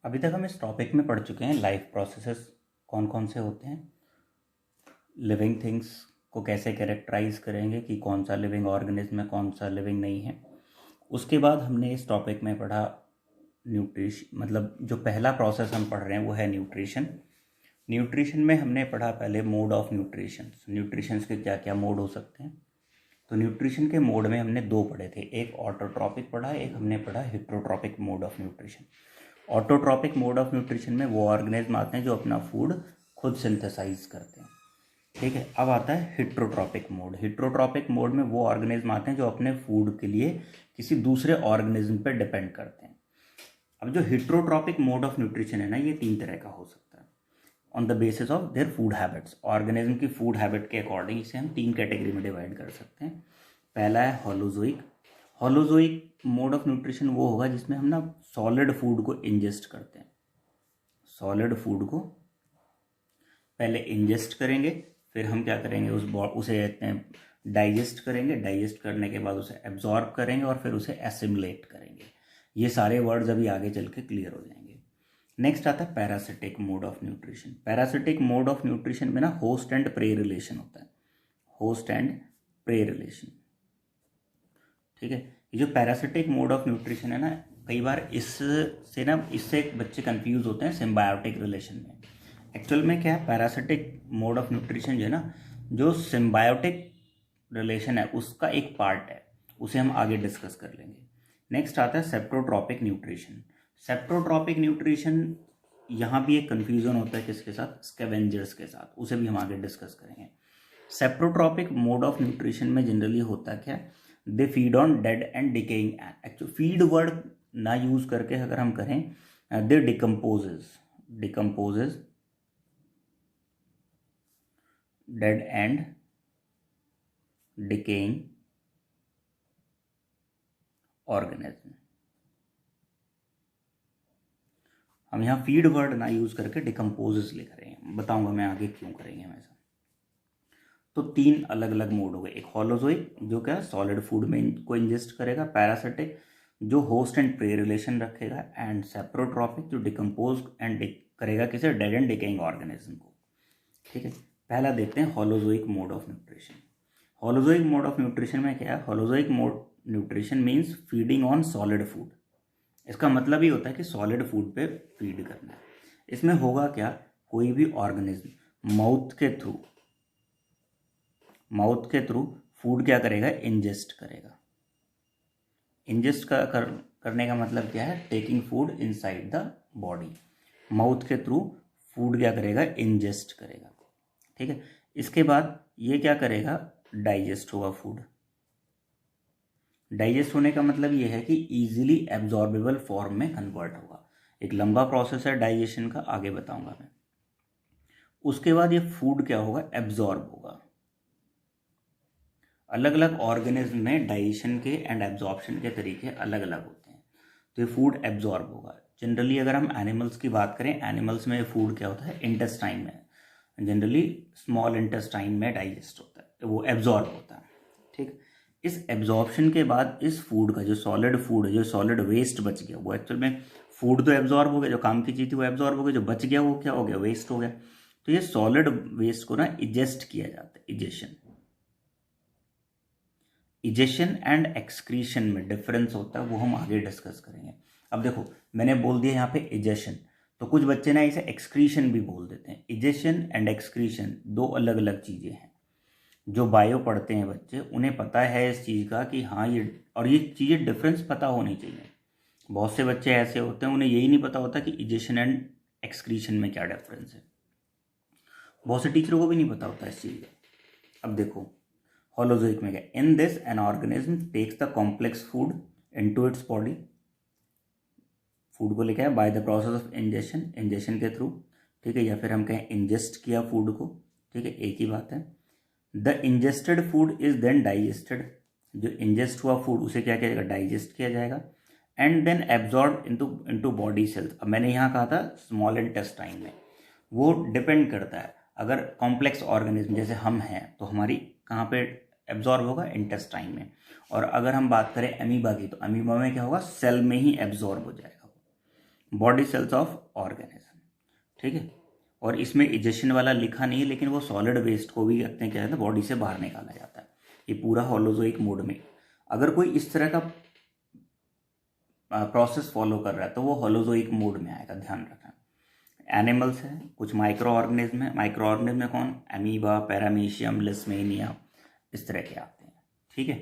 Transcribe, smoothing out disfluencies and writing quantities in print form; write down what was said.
अभी तक हम इस टॉपिक में पढ़ चुके हैं लाइफ प्रोसेसेस कौन कौन से होते हैं, लिविंग थिंग्स को कैसे कैरेक्टराइज करेंगे कि कौन सा लिविंग ऑर्गेनिज्म है कौन सा लिविंग नहीं है। उसके बाद हमने इस टॉपिक में पढ़ा न्यूट्रिशन, मतलब जो पहला प्रोसेस हम पढ़ रहे हैं वो है न्यूट्रिशन। न्यूट्रिशन में हमने पढ़ा पहले मोड ऑफ न्यूट्रिशन, न्यूट्रिशन के क्या क्या मोड हो सकते हैं। तो न्यूट्रिशन के मोड में हमने दो पढ़े थे, एक ऑटोट्रॉपिक पढ़ा, एक हमने पढ़ा heterotrophic mode of nutrition. Autotrophic mode of nutrition में वो ऑर्गेनिज्म आते हैं जो अपना फूड खुद सिंथेसाइज करते हैं, ठीक है। अब आता है हिट्रोट्रॉपिक मोड। हिट्रोट्रॉपिक मोड में वो ऑर्गेनिज्म आते हैं जो अपने फूड के लिए किसी दूसरे ऑर्गेनिज्म पर डिपेंड करते हैं। अब जो हिट्रोट्रॉपिक मोड ऑफ न्यूट्रिशन है ना, ये तीन तरह का हो सकता है on the basis of their food habits. Organism की फूड हैबिट के अकॉर्डिंग इसे हम तीन कैटेगरी में डिवाइड कर सकते हैं। पहला है holozoic. Holozoic mode of nutrition वो होगा जिसमें हम ना सॉलिड फूड को इंजेस्ट करते हैं। सॉलिड फूड को पहले इंजेस्ट करेंगे, फिर हम क्या करेंगे उसे डाइजेस्ट करेंगे, डाइजेस्ट करने के बाद उसे एब्जॉर्ब करेंगे और फिर उसे एसिमुलेट करेंगे। ये सारे वर्ड्स अभी आगे चल के क्लियर हो जाएंगे। नेक्स्ट आता है parasitic mode of nutrition. Parasitic mode of nutrition में ना होस्ट एंड प्रे रिलेशन होता है, होस्ट एंड प्रे रिलेशन, ठीक है। ये जो पैरासिटिक मोड ऑफ न्यूट्रिशन है ना, कई बार इससे बच्चे कंफ्यूज होते हैं सिम्बायोटिक रिलेशन में। एक्चुअल में क्या है, पैरासिटिक मोड ऑफ न्यूट्रिशन जो है ना, जो सिम्बायोटिक रिलेशन है उसका एक पार्ट है, उसे हम आगे डिस्कस कर लेंगे। नेक्स्ट आता है सेप्टोट्रॉपिक न्यूट्रिशन। सेप्टोट्रॉपिक न्यूट्रिशन, यहाँ भी एक कन्फ्यूजन होता है किसके साथ, स्कैवेंजर्स के साथ, उसे भी हम आगे डिस्कस करेंगे। सेप्टोट्रॉपिक मोड ऑफ न्यूट्रिशन में जनरली होता क्या, they feed on dead and decaying. Actually feed word ना यूज करके अगर हम करें, they decomposes dead and decaying organism. हम यहाँ फीड वर्ड ना यूज करके डिकम्पोजेज लिख रहे हैं, बताऊंगा मैं आगे क्यों करेंगे हम ऐसा। तो तीन अलग अलग मोड हो गए, एक होलोजोइक जो क्या सॉलिड फूड में को इंजेस्ट करेगा, पैरासिटिक जो होस्ट एंड प्रे रिलेशन रखेगा, एंड सेप्रोट्रॉपिक जो डिकम्पोज एंड करेगा किसे, डेड एंड डिकेइंग ऑर्गेनिज्म को, ठीक है। पहला देखते हैं holozoic mode of nutrition. Holozoic mode of nutrition में क्या है, holozoic mode nutrition means feeding on solid food. इसका मतलब ही होता है कि सॉलिड फूड पे फीड करना है। इसमें होगा क्या, कोई भी ऑर्गेनिज्म माउथ के थ्रू फूड क्या करेगा, इंजेस्ट करेगा। इंजेस्ट करने का मतलब क्या है, taking food inside the body. Mouth के थ्रू फूड क्या करेगा, इंजेस्ट करेगा, ठीक है। इसके बाद ये क्या करेगा, डाइजेस्ट होगा फूड। डाइजेस्ट होने का मतलब ये है कि इजीली एब्जॉर्बेबल फॉर्म में कन्वर्ट होगा। एक लंबा प्रोसेस है डाइजेशन का, आगे बताऊंगा मैं। उसके बाद ये फूड क्या होगा, एब्जॉर्ब होगा। अलग अलग ऑर्गेनिज्म में डाइजेशन के एंड एब्जॉर्प्शन के तरीके अलग अलग होते हैं। तो ये फूड एब्जॉर्ब होगा। जनरली अगर हम एनिमल्स की बात करें, एनिमल्स में फूड क्या होता है, इंटेस्टाइन में, जनरली स्मॉल इंटेस्टाइन में डाइजेस्ट होता है, तो वो एब्जॉर्ब होता है, ठीक। इस एब्जॉर्प्शन के बाद इस फूड का जो सॉलिड फूड है, जो सॉलिड वेस्ट बच गया, वो एक्चुअल में फूड तो एब्जॉर्ब हो गया, जो काम की चीज़ थी वो एब्जॉर्ब हो गई, जो बच गया वो क्या हो गया, वेस्ट हो गया। तो ये सॉलिड वेस्ट को ना इजेस्ट किया जाता है, इजेशन एंड एक्सक्रीशन में डिफरेंस होता है, वो हम आगे डिस्कस करेंगे। अब देखो मैंने बोल दिया यहाँ पे इजेशन, तो कुछ बच्चे ना इसे एक्सक्रीशन भी बोल देते हैं। इजेशन एंड एक्सक्रीशन दो अलग अलग चीज़ें हैं। जो बायो पढ़ते हैं बच्चे, उन्हें पता है इस चीज़ का कि हाँ ये चीज़ें डिफरेंस पता होनी चाहिए। बहुत से बच्चे ऐसे होते हैं उन्हें यही नहीं पता होता कि इजेशन एंड एक्सक्रीशन में क्या डिफरेंस है। बहुत से टीचरों को भी नहीं पता होता इस चीज़ का। अब देखो होलोजोइक में क्या, in this an organism takes the complex food into its body. Food को लेकर by the process of ingestion के थ्रू, ठीक है, या फिर हम कहें इंजेस्ट किया फूड को, ठीक है, एक ही बात है। The ingested food is then digested. जो इंजेस्ट हुआ फूड उसे क्या किया जाएगा, डाइजेस्ट किया जाएगा, and then absorb into body cells. अब मैंने यहाँ कहा था स्मॉल इंटेस्टाइन में, वो डिपेंड करता है। अगर कॉम्प्लेक्स ऑर्गेनिज्म जैसे हम हैं तो हमारी कहाँ पे एब्जॉर्ब होगा, इंटेस्टाइन में। और अगर हम बात करें अमीबा की, तो अमीबा में क्या होगा, सेल में ही एब्जॉर्ब हो जाएगा। बॉडी सेल्स ऑफ ऑर्गेनिज्म, ठीक है। और इसमें इजेशन वाला लिखा नहीं है, लेकिन वो सॉलिड वेस्ट को भी कहते हैं, क्या है, बॉडी से बाहर निकाला जाता है। ये पूरा होलोजोइक मोड में। अगर कोई इस तरह का प्रोसेस फॉलो कर रहा है तो वो होलोजोइक मोड में आएगा, ध्यान रखना। एनिमल्स है, कुछ माइक्रो ऑर्गेनिज्म है। माइक्रो ऑर्गेनिज्म में कौन, एमीबा, पैरामीशियम, लिस्मेनिया, इस तरह के आते हैं, ठीक है।